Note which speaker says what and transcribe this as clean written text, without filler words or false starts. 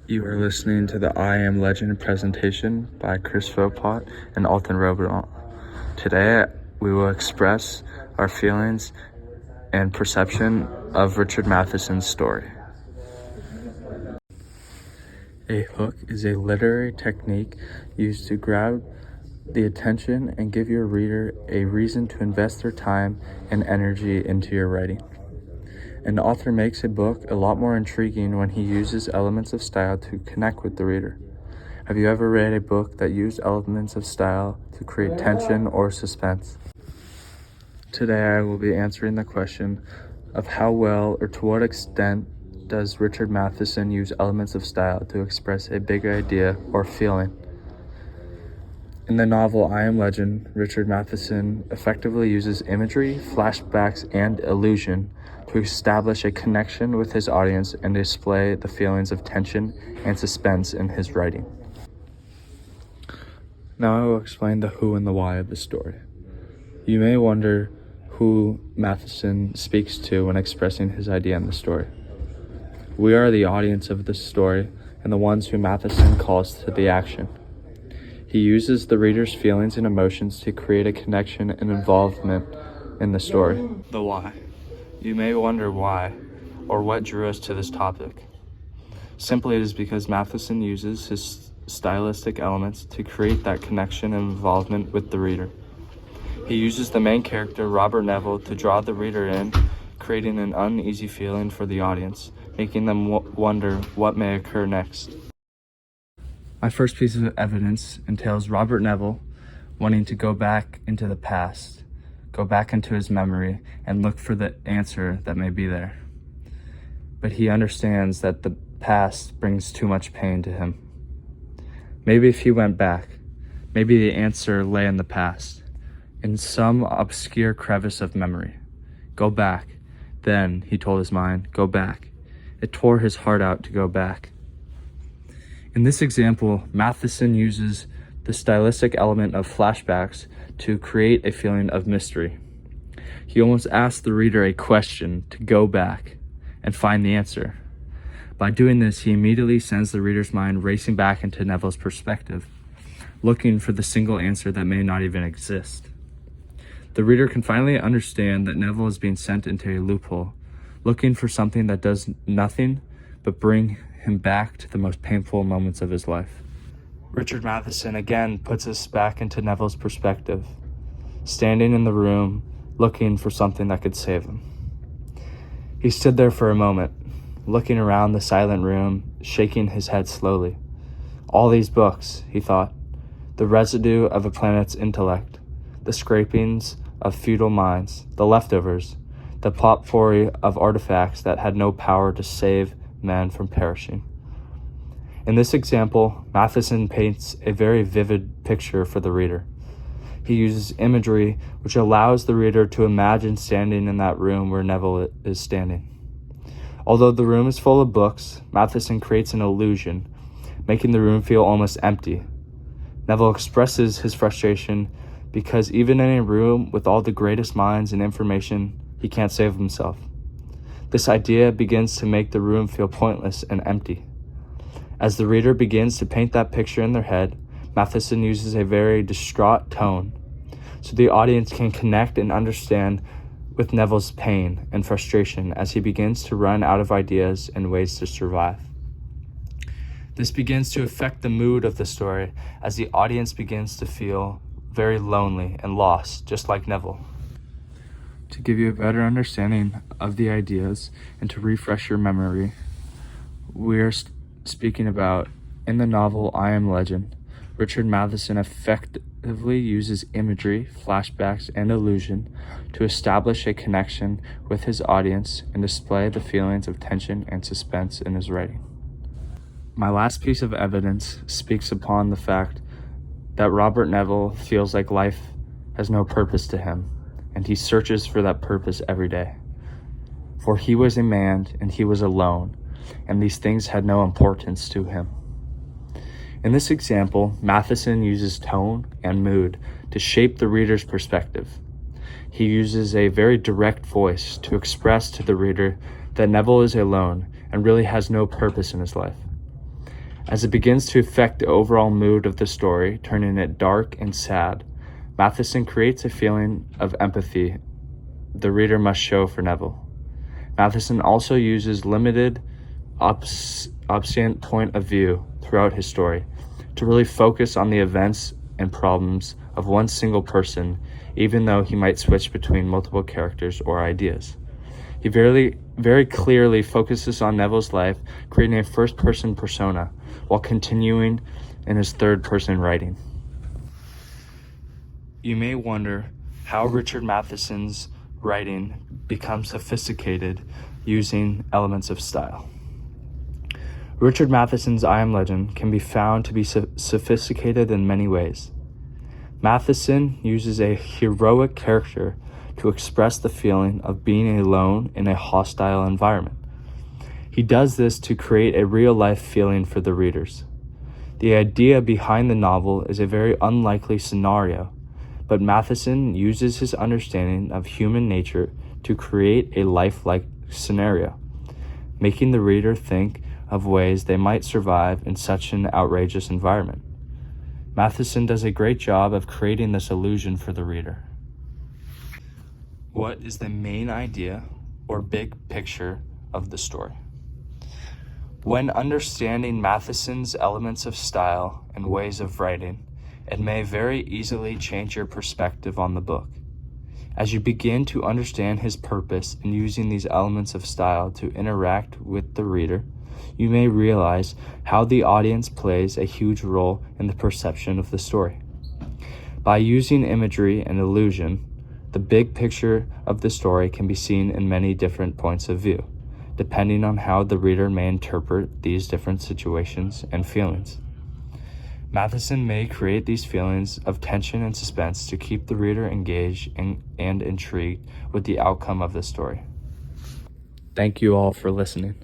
Speaker 1: You are listening to the I Am Legend presentation by Chris Philpott and Alton Robert. Today, we will express our feelings and perception of Richard Matheson's story. A hook is a literary technique used to grab the attention and give your reader a reason to invest their time and energy into your writing. An author makes a book a lot more intriguing when he uses elements of style to connect with the reader. Have you ever read a book that used elements of style to create tension or suspense? Today I will be answering the question of how well or to what extent does Richard Matheson use elements of style to express a big idea or feeling. In the novel I Am Legend, Richard Matheson effectively uses imagery, flashbacks, and illusion to establish a connection with his audience and display the feelings of tension and suspense in his writing. Now I will explain the who and the why of the story. You may wonder who Matheson speaks to when expressing his idea in the story. We are the audience of the story and the ones who Matheson calls to the action. He uses the reader's feelings and emotions to create a connection and involvement in the story. The why. You may wonder why, or what drew us to this topic. Simply it is because Matheson uses his stylistic elements to create that connection and involvement with the reader. He uses the main character, Robert Neville, to draw the reader in, creating an uneasy feeling for the audience, making them wonder what may occur next. My first piece of evidence entails Robert Neville wanting to go back into the past, go back into his memory, and look for the answer that may be there. But he understands that the past brings too much pain to him. Maybe if he went back, maybe the answer lay in the past, in some obscure crevice of memory. Go back. Then, he told his mind, go back. It tore his heart out to go back. In this example, Matheson uses the stylistic element of flashbacks to create a feeling of mystery. He almost asks the reader a question to go back and find the answer. By doing this, he immediately sends the reader's mind racing back into Neville's perspective, looking for the single answer that may not even exist. The reader can finally understand that Neville is being sent into a loophole, looking for something that does nothing but bring him back to the most painful moments of his life. Richard Matheson again puts us back into Neville's perspective, standing in the room, looking for something that could save him. He stood there for a moment, looking around the silent room, shaking his head slowly. All these books, he thought, the residue of a planet's intellect, the scrapings of feudal minds, the leftovers, the potpourri of artifacts that had no power to save man from perishing. In this example, Matheson paints a very vivid picture for the reader. He uses imagery which allows the reader to imagine standing in that room where Neville is standing. Although the room is full of books, Matheson creates an illusion, making the room feel almost empty. Neville expresses his frustration because even in a room with all the greatest minds and information, he can't save himself. This idea begins to make the room feel pointless and empty. As the reader begins to paint that picture in their head, Matheson uses a very distraught tone, so the audience can connect and understand with Neville's pain and frustration as he begins to run out of ideas and ways to survive. This begins to affect the mood of the story as the audience begins to feel very lonely and lost, just like Neville. To give you a better understanding of the ideas and to refresh your memory, we are speaking about, in the novel I Am Legend, Richard Matheson effectively uses imagery, flashbacks, and illusion to establish a connection with his audience and display the feelings of tension and suspense in his writing. My last piece of evidence speaks upon the fact that Robert Neville feels like life has no purpose to him, and he searches for that purpose every day. For he was a man and he was alone, and these things had no importance to him. In this example, Matheson uses tone and mood to shape the reader's perspective. He uses a very direct voice to express to the reader that Neville is alone and really has no purpose in his life. As it begins to affect the overall mood of the story, turning it dark and sad, Matheson creates a feeling of empathy the reader must show for Neville. Matheson also uses limited, obscene point of view throughout his story to really focus on the events and problems of one single person, even though he might switch between multiple characters or ideas. He very clearly focuses on Neville's life, creating a first-person persona, while continuing in his third-person writing. You may wonder how Richard Matheson's writing becomes sophisticated using elements of style. Richard Matheson's I Am Legend can be found to be sophisticated in many ways. Matheson uses a heroic character to express the feeling of being alone in a hostile environment. He does this to create a real-life feeling for the readers. The idea behind the novel is a very unlikely scenario, but Matheson uses his understanding of human nature to create a lifelike scenario, making the reader think of ways they might survive in such an outrageous environment. Matheson does a great job of creating this illusion for the reader. What is the main idea or big picture of the story? When understanding Matheson's elements of style and ways of writing, it may very easily change your perspective on the book. As you begin to understand his purpose in using these elements of style to interact with the reader, you may realize how the audience plays a huge role in the perception of the story. By using imagery and illusion, the big picture of the story can be seen in many different points of view, depending on how the reader may interpret these different situations and feelings. Matheson may create these feelings of tension and suspense to keep the reader engaged and intrigued with the outcome of the story. Thank you all for listening.